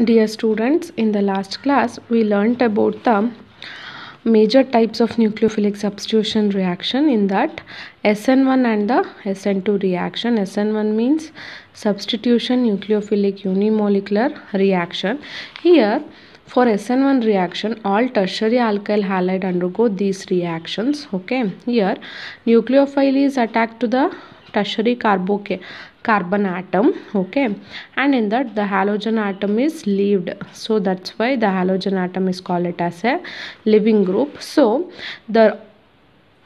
Dear students, in the last class we learnt about the major types of nucleophilic substitution reaction. In that, SN1 and the SN2 reaction. SN1 means substitution nucleophilic unimolecular reaction. Here for SN1 reaction, all tertiary alkyl halide undergo these reactions. Okay, here nucleophile is attached to the tertiary carbon atom. Okay, and in that the halogen atom is lived, so that's why the halogen atom is called it as a living group. So the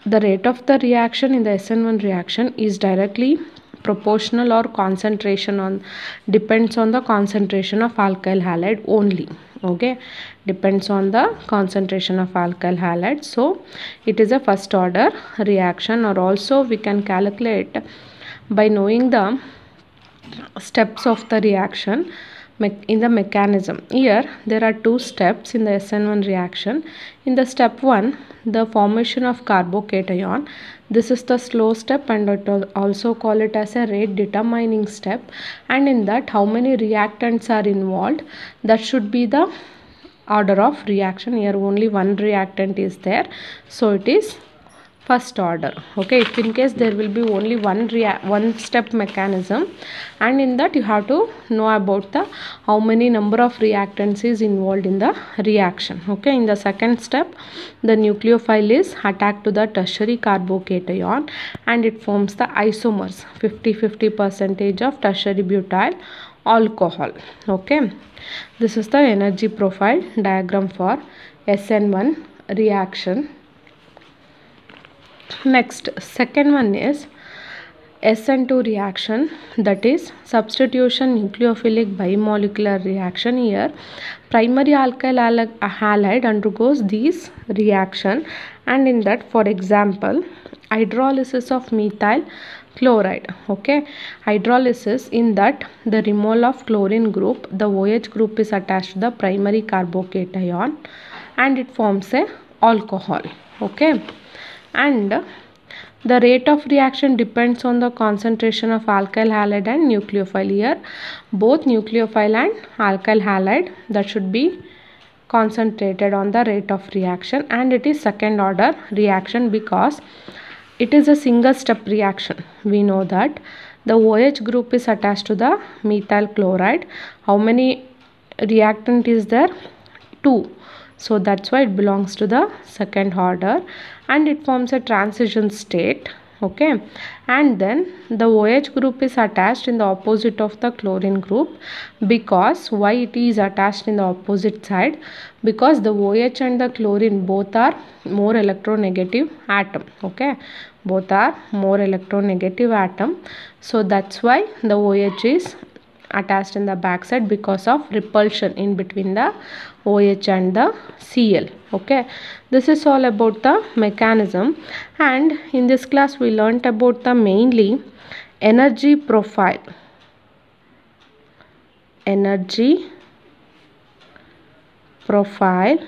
rate of the reaction in the SN1 reaction is directly proportional or concentration on depends on the concentration of alkyl halide only. Okay, depends on the concentration of alkyl halide. So it is a first order reaction, or also we can calculate by knowing the steps of the reaction in the mechanism. Here there are two steps in the SN1 reaction. In the step 1, the formation of carbocation. This is the slow step, and it also call it as a rate determining step. And in that, how many reactants are involved, that should be the order of reaction. Here only one reactant is there, so it is first order. Okay, if in case there will be only one step mechanism, and in that you have to know about the how many number of reactants is involved in the reaction. Okay, in the second step, the nucleophile is attached to the tertiary carbocation and it forms the isomers 50-50 percentage of tertiary butyl alcohol. Okay, this is the energy profile diagram for SN1 reaction. Next, second one is SN2 reaction, that is substitution nucleophilic bimolecular reaction. Here primary alkyl halide undergoes this reaction, and in that, for example, hydrolysis of methyl chloride. Okay, hydrolysis, in that the removal of chlorine group, the OH group is attached to the primary carbocation and it forms a alcohol. Okay, and the rate of reaction depends on the concentration of alkyl halide and nucleophile. Here both nucleophile and alkyl halide, that should be concentrated on the rate of reaction, and it is second order reaction because it is a single step reaction. We know that the OH group is attached to the methyl chloride. How many reactant is there? 2. So that's why it belongs to the second order and it forms a transition state. Okay, and then the OH group is attached in the opposite of the chlorine group. Because why it is attached in the opposite side? Because the OH and the chlorine both are more electronegative atom. Okay, both are more electronegative atom, so that's why the OH is attached in the back side because of repulsion in between the OH and the Cl. Okay, this is all about the mechanism, and in this class we learnt about the mainly energy profile. Energy profile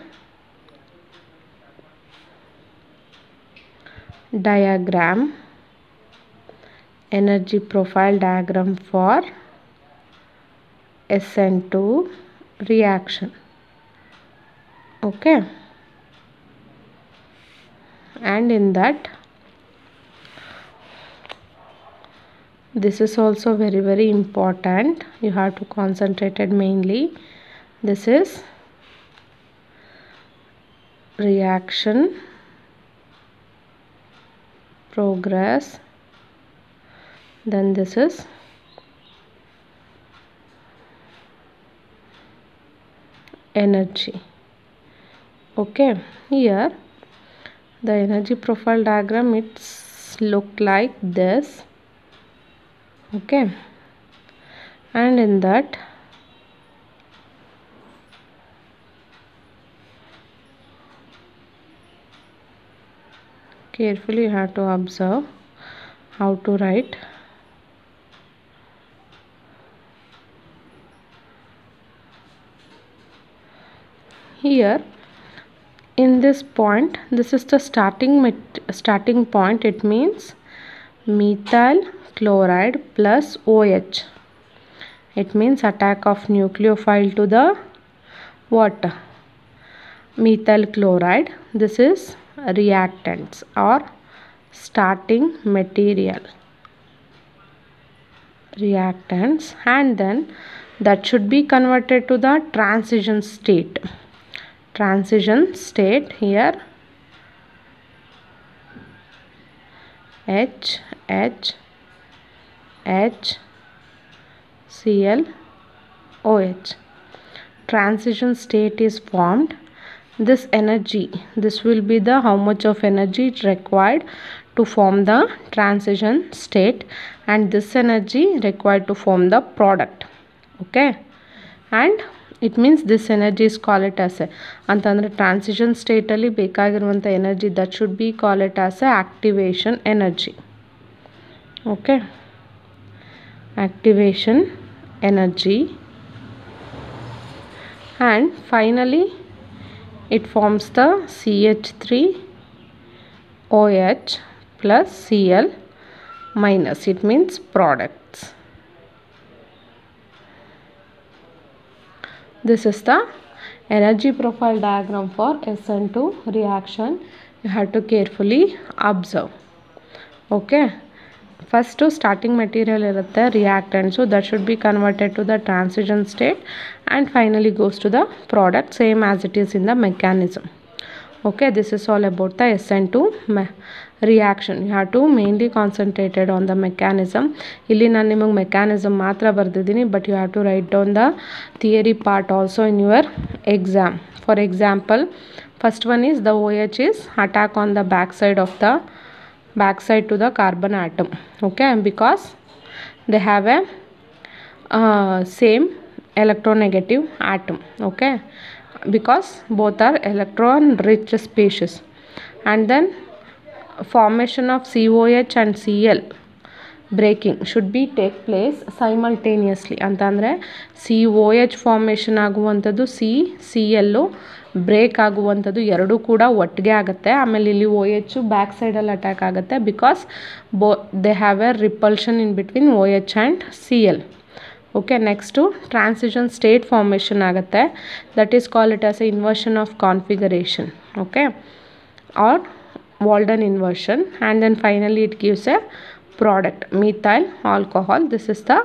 diagram. Energy profile diagram for SN2 reaction. Okay, and in that, this is also very important. You have to concentrate it mainly. This is reaction progress, then this is energy. Okay, here the energy profile diagram, it's look like this. Okay, and in that, carefully you have to observe how to write. Here in this point, this is the starting point. It means methyl chloride plus OH. It means attack of nucleophile to the what? Methyl chloride. This is reactants or starting material. Reactants, and then that should be converted to the transition state. Transition state here H Cl OH. Transition state is formed. This energy, this will be the how much of energy required to form the transition state, and this energy required to form the product. Okay, and it means this energy is call it as a ಅಂತಂದ್ರೆ transition state ಅಲ್ಲಿ ಬೇಕಾಗಿರುವಂಥ energy, that should be call it as a activation energy. Okay, activation energy, and finally it forms the CH3OH plus Cl minus. It means products. This is the energy profile diagram for SN2 reaction. You have to carefully observe. Okay, first starting material irutte reactant, so that should be converted to the transition state and finally goes to the product, same as it is in the mechanism. Okay, this is all about the SN2 reaction. You have to mainly concentrated on the mechanism. Illi nanu nimage mechanism matra bardidini, but you have to write down the theory part also in your exam. For example, first one is the OH is attack on the backside to the carbon atom. Okay, because they have a same electronegative atom. Okay, because both are electron rich species, and then formation of COH and Cl breaking should be take place simultaneously. ಅಂತಂದರೆ COH formation ಆಗುವಂಥದ್ದು CCl break ಆಗುವಂಥದ್ದು ಎರಡೂ ಕೂಡ ಒಟ್ಟಿಗೆ ಆಗುತ್ತೆ. ಆಮೇಲೆ ಇಲ್ಲಿ OH back ಸೈಡಲ್ಲಿ ಅಟ್ಯಾಕ್ ಆಗುತ್ತೆ, because they have a repulsion in between OH and Cl. Okay, next transition state formation ಆಗುತ್ತೆ. That is call it as a inversion of configuration. Okay, or Walden inversion, and then finally it gives a product, methyl alcohol. This is the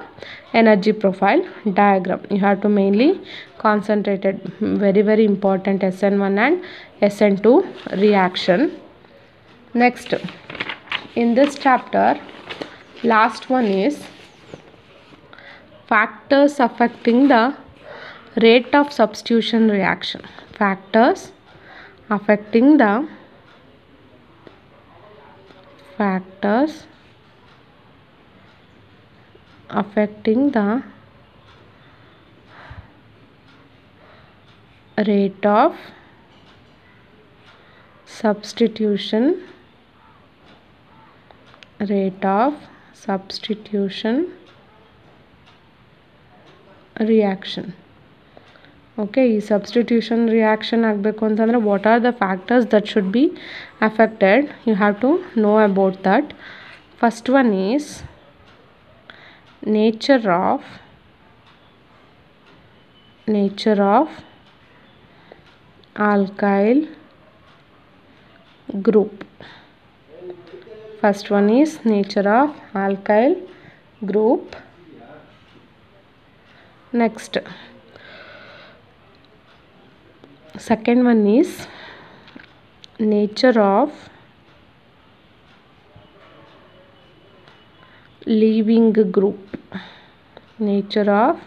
energy profile diagram. You have to mainly concentrated, very important, SN1 and SN2 reaction. Next, in this chapter, last one is factors affecting the rate of substitution reaction. Factors affecting the rate of substitution reaction. Okay, ಈ substitution reaction ಆಗಬೇಕು ಅಂತಂದರೆ what are the factors that should be affected? You have to know about that. First one is nature of alkyl group. First one is nature of alkyl group. Next, second one is nature of leaving group. Nature of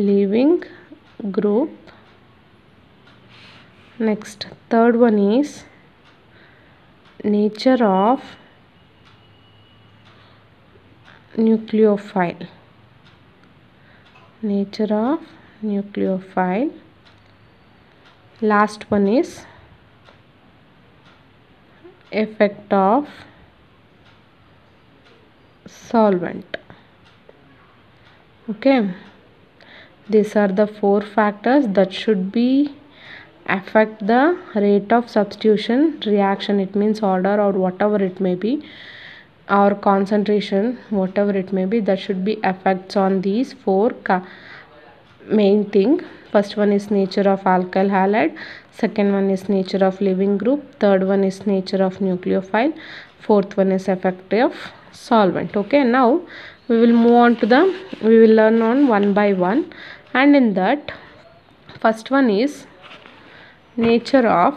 leaving group. Next, third one is nature of nucleophile. Nature of nucleophile. Last one is effect of solvent. Okay, these are the four factors that should be affect the rate of substitution reaction. It means order or whatever it may be. or concentration, whatever it may be, there should be effects on these four main thing. First one is nature of alkyl halide, second one is nature of living group, third one is nature of nucleophile, fourth one is effect of solvent. Okay, now we will move on to we will learn on one by one, and in that first one is nature of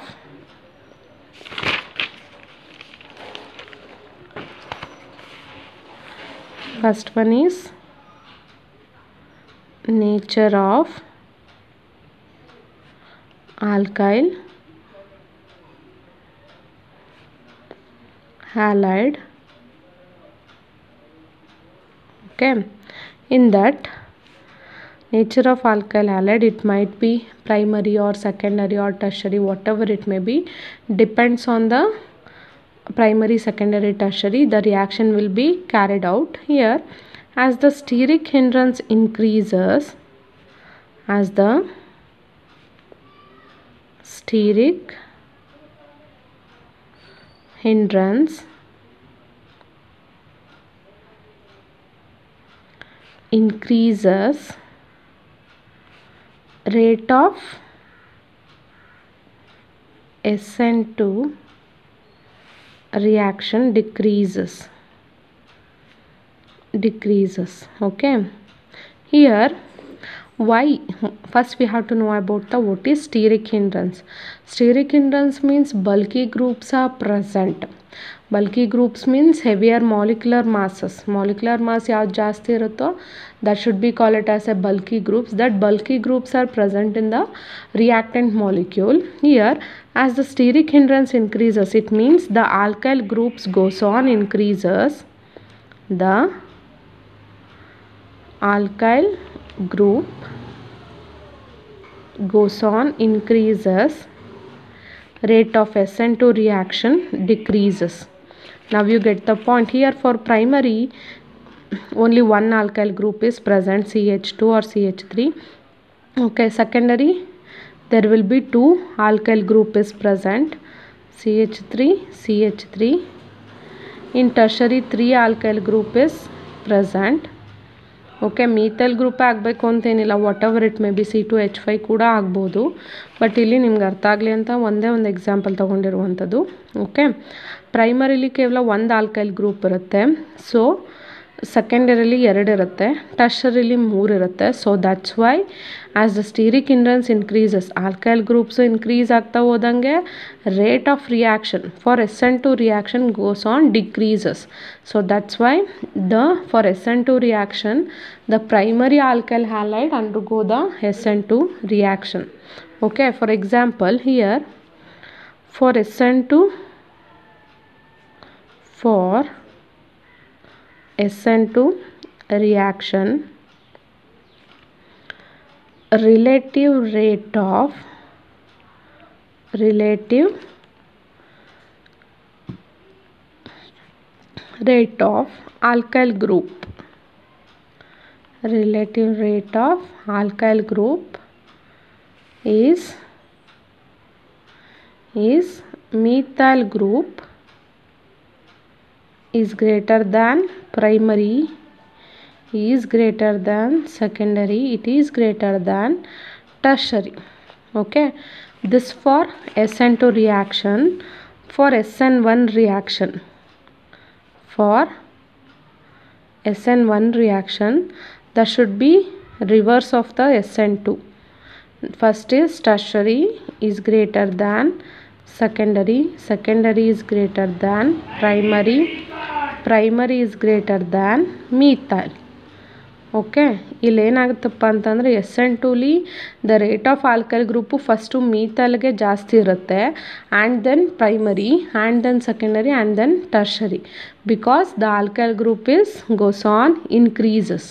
alkyl halide. Okay, in that nature of alkyl halide, it might be primary or secondary or tertiary, whatever it may be, depends on the primary, secondary, tertiary, the reaction will be carried out. Here, as the steric hindrance increases, rate of SN2 reaction decreases. Okay, here why? First we have to know about what is steric hindrance. Steric hindrance means bulky groups are present. Bulky groups means heavier molecular masses. Molecular mass yav jaasti iruttho, that should be called it as a bulky groups. That bulky groups are present in the reactant molecule. Here, as the steric hindrance increases, it means the alkyl groups goes on increases. The alkyl group goes on increases, rate of SN2 reaction decreases. Now you get the point. Here for primary, only one alkyl group is present, CH2 or CH3. Okay, secondary, there will be two alkyl group is present, CH3. In tertiary, three alkyl group is present. Okay, methyl ಗ್ರೂಪೇ ಆಗಬೇಕು ಅಂತೇನಿಲ್ಲ, whatever it may be, C2H5 ಕೂಡ ಆಗ್ಬೋದು. But ಇಲ್ಲಿ ನಿಮ್ಗೆ ಅರ್ಥ ಆಗಲಿ ಅಂತ ಒಂದೇ ಒಂದು ಎಕ್ಸಾಂಪಲ್ ತೊಗೊಂಡಿರುವಂಥದ್ದು. ಓಕೆ, ಪ್ರೈಮರಿಲಿ ಕೇವಲ ಒಂದು ಆಲ್ಕೈಲ್ ಗ್ರೂಪ್ ಇರುತ್ತೆ, ಸೊ ಸೆಕೆಂಡರಿಲಿ 2 ಇರುತ್ತೆ, ಟರ್ಷರಿಲಿ 3 ಇರುತ್ತೆ. So that's Y as the stearic hindrance increases, alkyl groups increase ಆಗ್ತಾ ಹೋದಂಗೆ rate of reaction for SN2 reaction goes on decreases. So that's Y for SN2 reaction the primary alkyl halide undergo the SN2 reaction. Okay, for example, here for SN2 reaction, relative rate of alkyl group, relative rate of alkyl group is methyl group is greater than primary, is greater than secondary, it is greater than tertiary. Okay, this for SN2 reaction. For SN1 reaction, that should be reverse of the SN2. First is tertiary is greater than secondary is greater than primary is greater than methyl. Okay, ಇಲ್ಲಿ ಏನಾಗುತ್ತಪ್ಪ ಅಂತಂದರೆ SN2ಲಿ the rate of alkyl group first ಮೀಥೈಲ್ಗೆ ಜಾಸ್ತಿ ಇರುತ್ತೆ, and then primary, and then secondary, and then tertiary, because the alkyl group is goes on increases.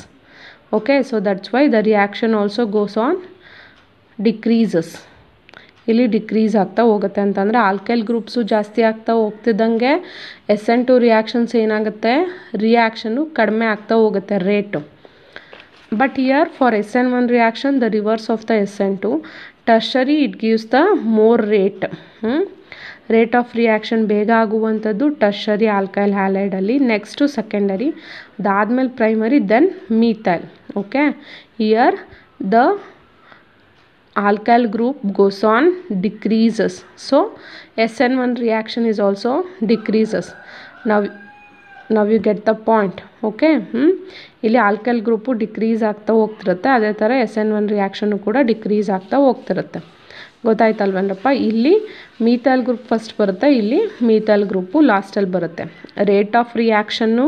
Okay, so that's why the reaction also goes on decreases. ಇಲ್ಲಿ decrease ಆಗ್ತಾ ಹೋಗುತ್ತೆ ಅಂತಂದರೆ alkyl groups ಜಾಸ್ತಿ ಆಗ್ತಾ ಹೋಗ್ತಿದ್ದಂಗೆ SN2 reactions ಏನಾಗುತ್ತೆ, reaction ಕಡಿಮೆ ಆಗ್ತಾ ಹೋಗುತ್ತೆ rate. But here for SN1 reaction, the reverse of the SN2. Tertiary, it gives the more rate. Rate of reaction ಬೇಗ ಆಗುವಂಥದ್ದು ಟರ್ಷರಿ ಆಲ್ಕೈಲ್ ಹ್ಯಾಲೈಡಲ್ಲಿ, ನೆಕ್ಸ್ಟು ಸೆಕೆಂಡರಿ, ಅದಾದಮೇಲೆ primary, then methyl. Okay, here the alkyl group goes on decreases, so SN1 reaction is also decreases. now you get the point. Okay, ಇಲ್ಲಿ alkyl group decrease ಆಗ್ತಾ ಹೋಗ್ತಿರುತ್ತೆ, ಅದೇ ಥರ SN1 reaction ಕೂಡ decrease ಆಗ್ತಾ ಹೋಗ್ತಿರುತ್ತೆ. ಗೊತ್ತಾಯ್ತಲ್ವೇನಪ್ಪ? ಇಲ್ಲಿ methyl group first ಬರುತ್ತೆ, ಇಲ್ಲಿ methyl group ಲಾಸ್ಟಲ್ಲಿ ಬರುತ್ತೆ. ರೇಟ್ ಆಫ್ ರಿಯಾಕ್ಷನ್ನು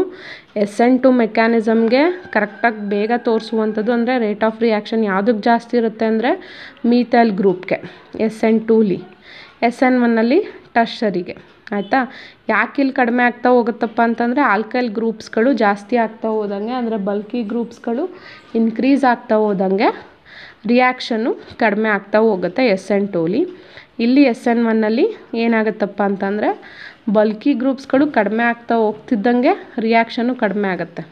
SN2 ಮೆಕ್ಯಾನಿಸಮ್ಗೆ ಕರೆಕ್ಟಾಗಿ ಬೇಗ ತೋರಿಸುವಂಥದ್ದು, ಅಂದರೆ ರೇಟ್ ಆಫ್ ರಿಯಾಕ್ಷನ್ ಯಾವುದಕ್ಕೆ ಜಾಸ್ತಿ ಇರುತ್ತೆ ಅಂದರೆ ಮೀಥೈಲ್ ಗ್ರೂಪ್ಗೆ, SN2ಲಿ, SN1ನಲ್ಲಿ ಟರ್ಷರಿಗೆ. ಆಯಿತಾ? ಯಾಕೆ ಇಲ್ಲಿ ಕಡಿಮೆ ಆಗ್ತಾ ಹೋಗುತ್ತಪ್ಪ ಅಂತಂದರೆ ಆಲ್ಕೈಲ್ ಗ್ರೂಪ್ಸ್ಗಳು ಜಾಸ್ತಿ ಆಗ್ತಾ ಹೋದಂಗೆ, ಅಂದರೆ ಬಲ್ಕಿ ಗ್ರೂಪ್ಸ್ಗಳು ಇನ್ಕ್ರೀಸ್ ಆಗ್ತಾ ಹೋದಂಗೆ ರಿಯಾಕ್ಷನ್ನು ಕಡಿಮೆ ಆಗ್ತಾ ಹೋಗುತ್ತೆ SN2ಲಿ. ಇಲ್ಲಿ SN1ನಲ್ಲಿ ಏನಾಗುತ್ತಪ್ಪ ಅಂತಂದರೆ ಬಲ್ಕಿ ಗ್ರೂಪ್ಸ್ಗಳು ಕಡಿಮೆ ಆಗ್ತಾ ಹೋಗ್ತಿದ್ದಂಗೆ ರಿಯಾಕ್ಷನ್ನು ಕಡಿಮೆ ಆಗುತ್ತೆ.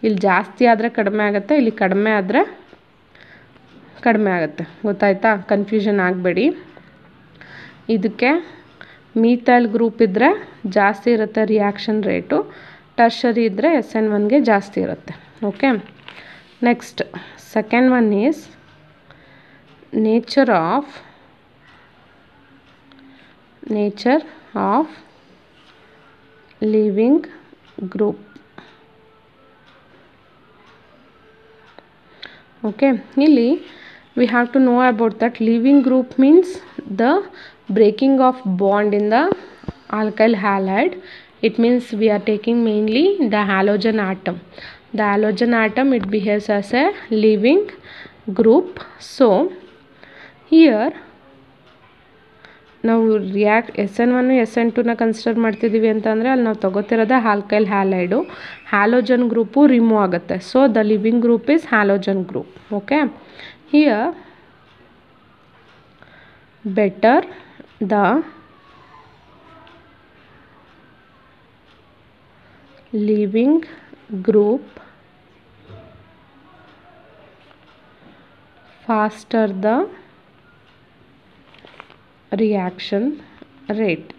ಇಲ್ಲಿ ಜಾಸ್ತಿ ಆದರೆ ಕಡಿಮೆ ಆಗುತ್ತೆ, ಇಲ್ಲಿ ಕಡಿಮೆ ಆದರೆ ಕಡಿಮೆ ಆಗುತ್ತೆ. ಗೊತ್ತಾಯ್ತಾ? ಕನ್ಫ್ಯೂಷನ್ ಆಗಬೇಡಿ. ಇದಕ್ಕೆ ಮೀಥೈಲ್ ಗ್ರೂಪ್ ಇದ್ದರೆ ಜಾಸ್ತಿ ಇರುತ್ತೆ ರಿಯಾಕ್ಷನ್ ರೇಟು, ಟರ್ಷರಿ ಇದ್ದರೆ SN1ಗೆ ಜಾಸ್ತಿ ಇರುತ್ತೆ. Okay, next second one is nature of leaving group. Okay, ಇಲ್ಲಿ we have to know about that. Leaving group means the breaking of bond in the alkyl halide. It means we are taking mainly the halogen atom. The halogen atom, it behaves as a leaving group. So here ನಾವು SN1 SN2ನ consider ಮಾಡ್ತಿದ್ದೀವಿ ಅಂತಂದರೆ ಅಲ್ಲಿ ನಾವು ತಗೋತಿರೋದು alkyl ಹ್ಯಾಲೈಡು, halogen group remove ಆಗುತ್ತೆ. So the living group is halogen group. Okay, here better the living group, faster the reaction rate.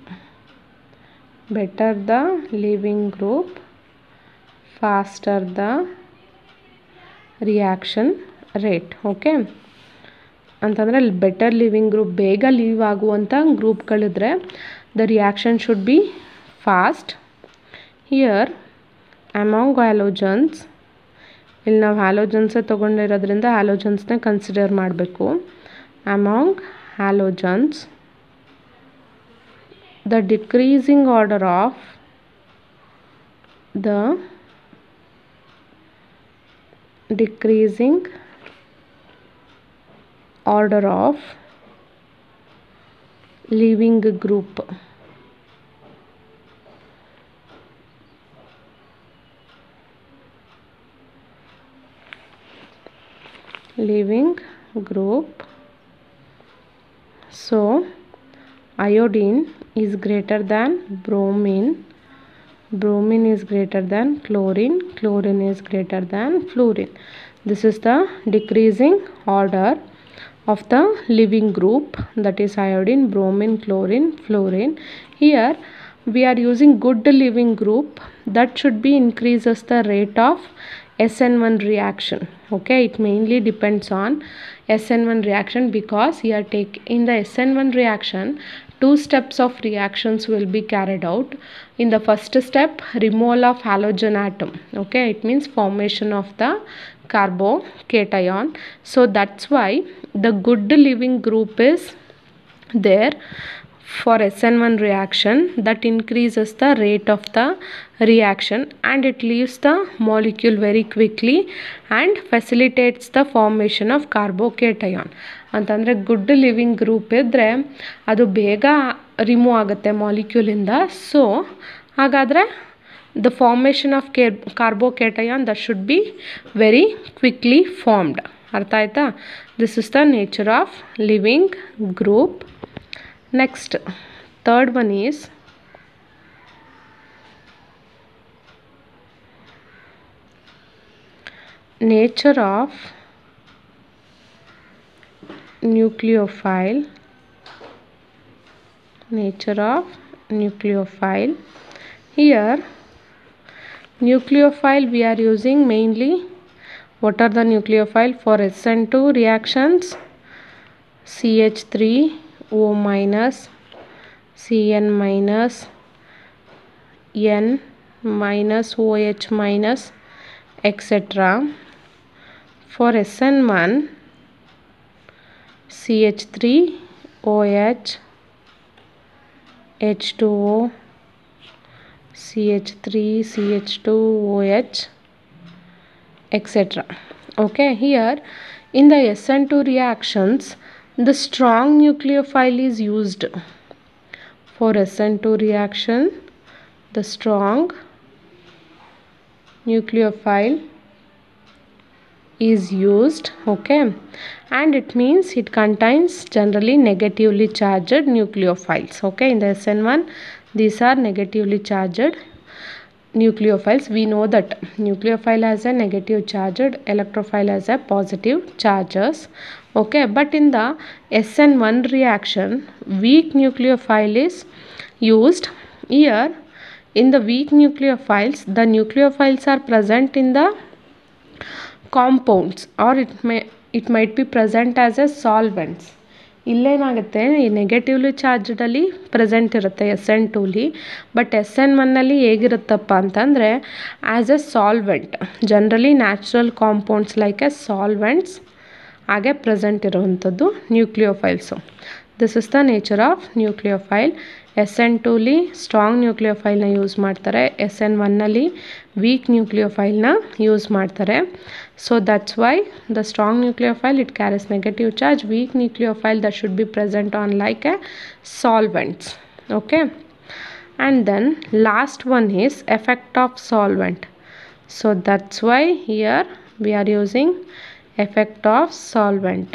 Better the leaving group, faster the reaction rate. Okay, ಅಂತಂದರೆ better leaving group, ಬೇಗ leave ಆಗುವಂಥ ಗ್ರೂಪ್ಗಳಿದ್ರೆ the reaction should be fast. Here among halogens, ಇಲ್ಲಿ ನಾವು ಹ್ಯಾಲೋಜನ್ಸೇ ತೊಗೊಂಡಿರೋದ್ರಿಂದ ಹ್ಯಾಲೋಜನ್ಸ್ನೇ consider ಮಾಡಬೇಕು. Among halogens, the decreasing order of leaving group. Leaving group. So iodine is greater than bromine, bromine is greater than chlorine, chlorine is greater than fluorine. This is the decreasing order of the leaving group, that is iodine, bromine, chlorine, fluorine. Here we are using good leaving group, that should be increases the rate of SN1 reaction. Okay, it mainly depends on SN1 reaction, because here in the SN1 reaction 2 steps of reactions will be carried out. In the first step, removal of halogen atom. Okay, it means formation of the carbocation. So that's why the good leaving group is there for SN1 reaction, that increases the rate of the reaction and it leaves the molecule very quickly and facilitates the formation of carbocation. ಅಂತಂದರೆ good leaving group ಇದ್ದರೆ ಅದು ಬೇಗ remove ಆಗುತ್ತೆ ಮಾಲಿಕ್ಯೂಲಿಂದ. So ಹಾಗಾದರೆ the formation of carbocation that should be very quickly formed. ಅರ್ಥ ಆಯ್ತಾ? This is the nature of leaving group. Next, third one is nature of nucleophile nature of nucleophile. Here nucleophile we are using mainly, what are the nucleophile for SN2 reactions? CH3O minus, Cn minus, N minus, OH minus, etc. For SN1 CH3 OH, H2O, CH3 CH2 OH, etc. Okay, here in the SN2 reactions the strong nucleophile is used. For SN2 reaction the strong nucleophile is used. Okay, and it means it contains generally negatively charged nucleophiles. Okay, in the SN1 these are negatively charged nucleophiles. We know that nucleophile has a negative charged, electrophile has a positive charges. Okay, but in the SN1 reaction weak nucleophile is used. Here in the weak nucleophiles the nucleophiles are present in the compounds or it might be present as a solvents. ಇಲ್ಲೇನಾಗುತ್ತೆ ಈ negatively ಚಾರ್ಜಡಲ್ಲಿ present ಇರುತ್ತೆ SN2ಲಿ, but SN1ನಲ್ಲಿ ಹೇಗಿರುತ್ತಪ್ಪ ಅಂತಂದರೆ as a solvent, generally natural compounds like a solvents ಹಾಗೆ present ಇರುವಂಥದ್ದು nucleophiles. This is the nature of nucleophile. SN2ಲಿ strong ನ್ಯೂಕ್ಲಿಯೋಫೈಲ್ನ use ಮಾಡ್ತಾರೆ, SN1ನಲ್ಲಿ ವೀಕ್ ನ್ಯೂಕ್ಲಿಯೋಫೈಲ್ನ ಯೂಸ್ ಮಾಡ್ತಾರೆ. So that's why the strong nucleophile it carries negative charge, weak nucleophile that should be present on like a solvents. Okay, and then last one is effect of solvent. So that's why here we are using effect of solvent.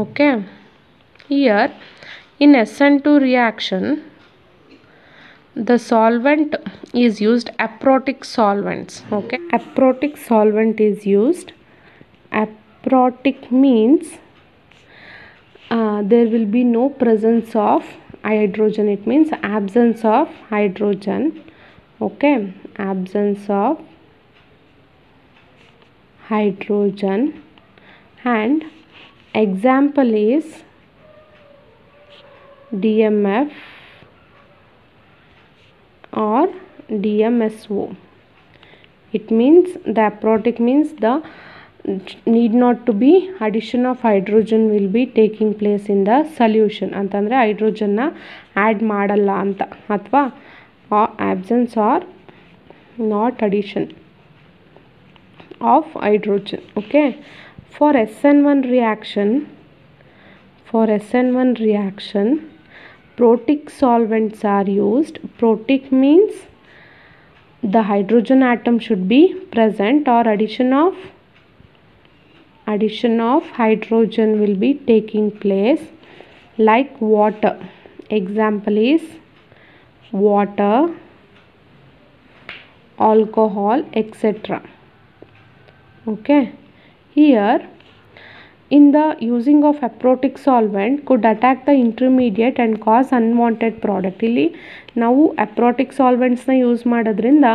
Okay, here in SN2 reaction the solvent is used, aprotic solvents. Okay, aprotic solvent is used. Aprotic means there will be no presence of hydrogen, it means absence of hydrogen. Okay, absence of hydrogen, and example is DMF or DMSO. It means the aprotic means the need not to be addition of hydrogen will be taking place in the solution ಅಂತಂದರೆ ಹೈಡ್ರೋಜನ್ನ add ಮಾಡಲ್ಲ ಅಂತ, ಅಥವಾ absence or not addition of hydrogen. Okay, for SN1 reaction protic solvents are used. Protic means the hydrogen atom should be present or addition of hydrogen will be taking place, like water. Example is water, alcohol, etc. Okay, here in the using of aprotic solvent could attack the intermediate and cause unwanted product. ಇಲ್ಲಿ ನಾವು aprotic solventsನ use ಮಾಡೋದ್ರಿಂದ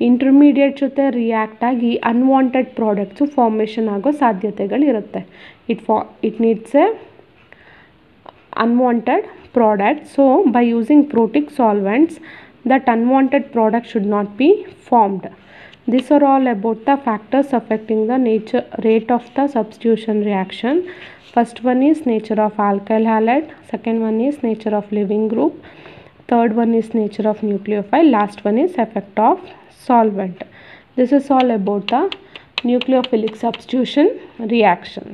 intermediate ಜೊತೆ react ಆಗಿ unwanted products formation ಆಗೋ ಸಾಧ್ಯತೆಗಳಿರುತ್ತೆ. It needs a unwanted product. So by using protic solvents that unwanted product should not be formed. These are all about the factors affecting the rate of the substitution reaction. First one is nature of alkyl halide, second one is nature of leaving group, third one is nature of nucleophile, last one is effect of solvent. This is all about the nucleophilic substitution reaction.